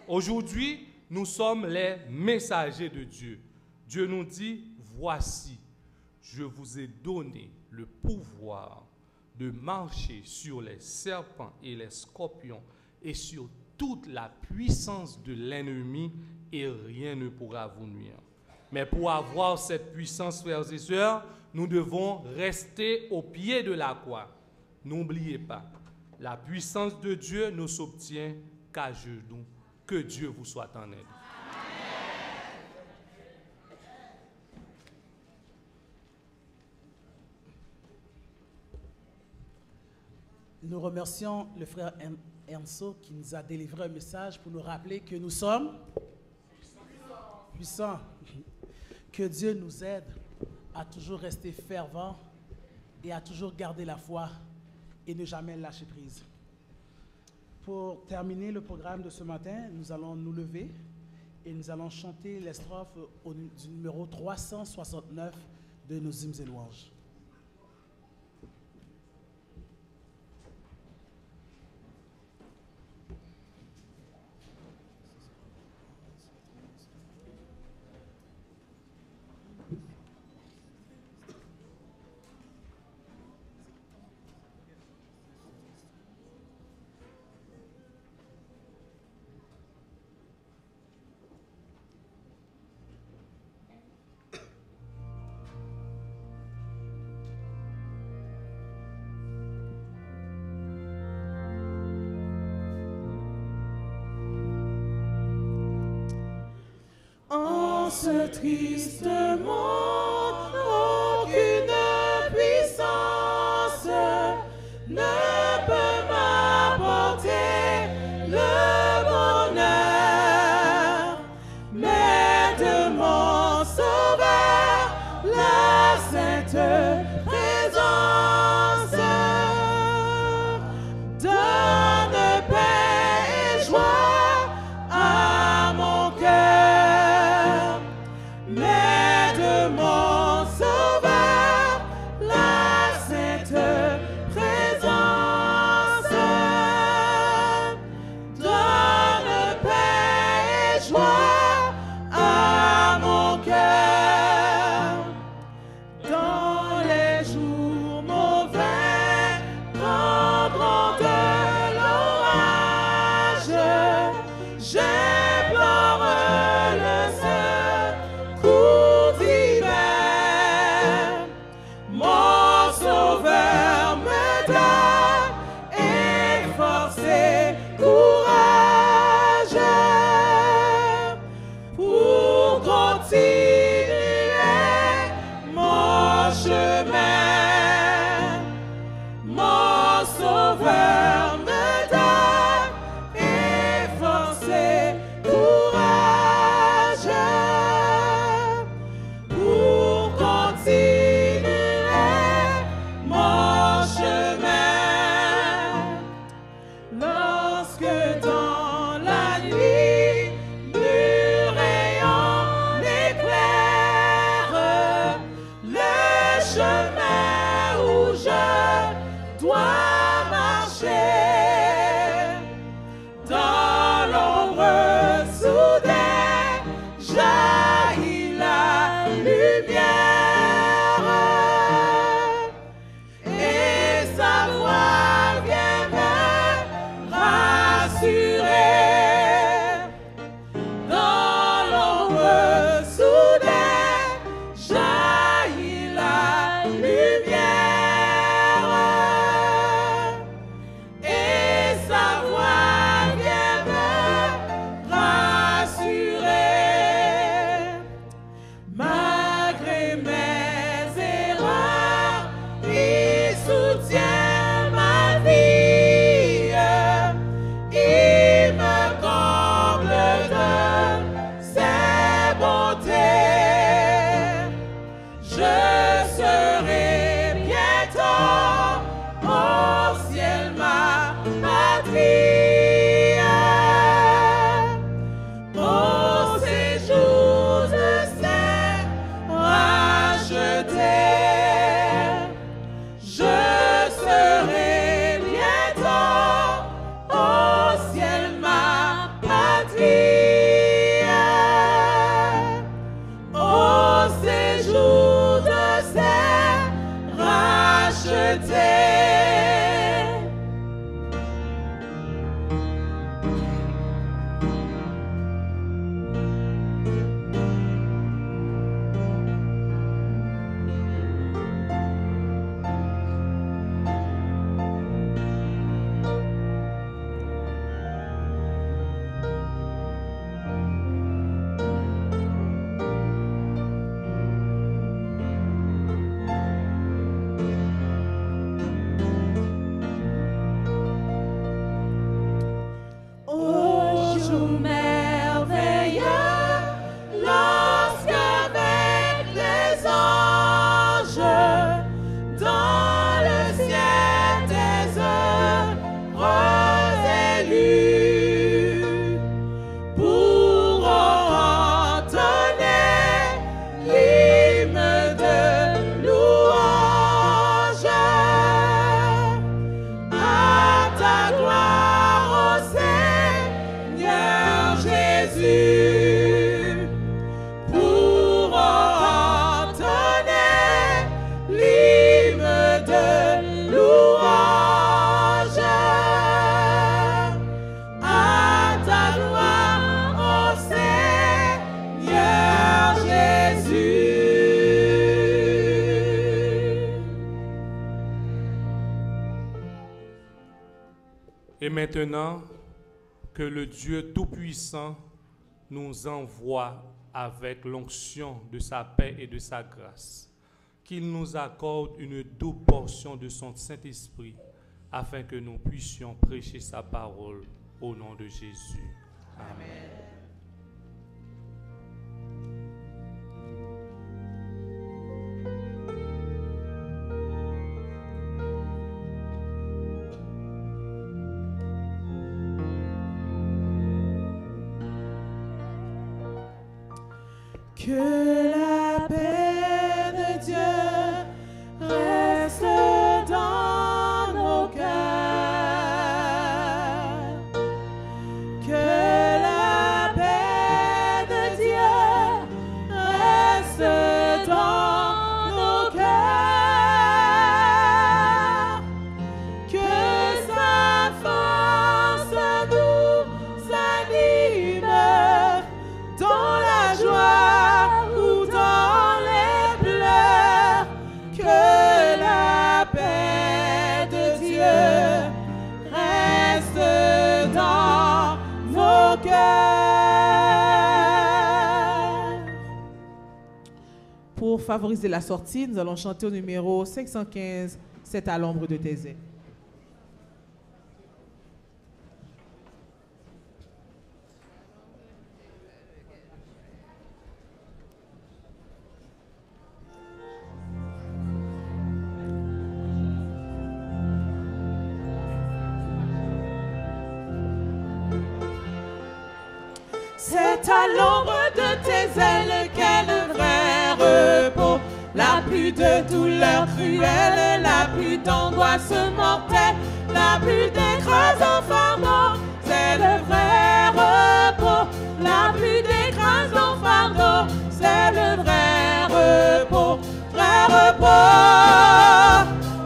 Aujourd'hui, nous sommes les messagers de Dieu. Dieu nous dit, voici, je vous ai donné le pouvoir de marcher sur les serpents et les scorpions et sur toute la puissance de l'ennemi et rien ne pourra vous nuire. Mais pour avoir cette puissance, frères et sœurs, nous devons rester au pied de la croix. N'oubliez pas, la puissance de Dieu ne s'obtient qu'à genoux. Que Dieu vous soit en aide. Nous remercions le frère Enso qui nous a délivré un message pour nous rappeler que nous sommes puissants. Que Dieu nous aide à toujours rester fervents et à toujours garder la foi et ne jamais lâcher prise. Pour terminer le programme de ce matin, nous allons nous lever et nous allons chanter les strophes du numéro 369 de nos hymnes et louanges. Ce triste monde, aucune puissance ne peut m'apporter le bonheur, mais de mon Sauveur, la sainte présence donne paix et joie à mon cœur. Mais de mon Et maintenant, que le Dieu Tout-Puissant nous envoie avec l'onction de sa paix et de sa grâce, qu'il nous accorde une double portion de son Saint-Esprit, afin que nous puissions prêcher sa parole au nom de Jésus. Amen. Que la paix de Dieu reste dans nos cœurs. Que la paix de Dieu reste dans nos cœurs. Que sa force nous anime dans la joie. Pour favoriser la sortie, nous allons chanter au numéro 515, C'est à l'ombre de tes ailes. C'est à l'ombre de tes ailes qu'est le vrai repos, la pluie de douleur cruelle, la pluie d'angoisse mortelle, la pluie d'écrasant fardeau. C'est le vrai repos, la pluie d'écrasant fardeau. C'est le vrai repos,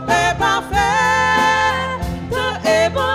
paix parfaite et bonne.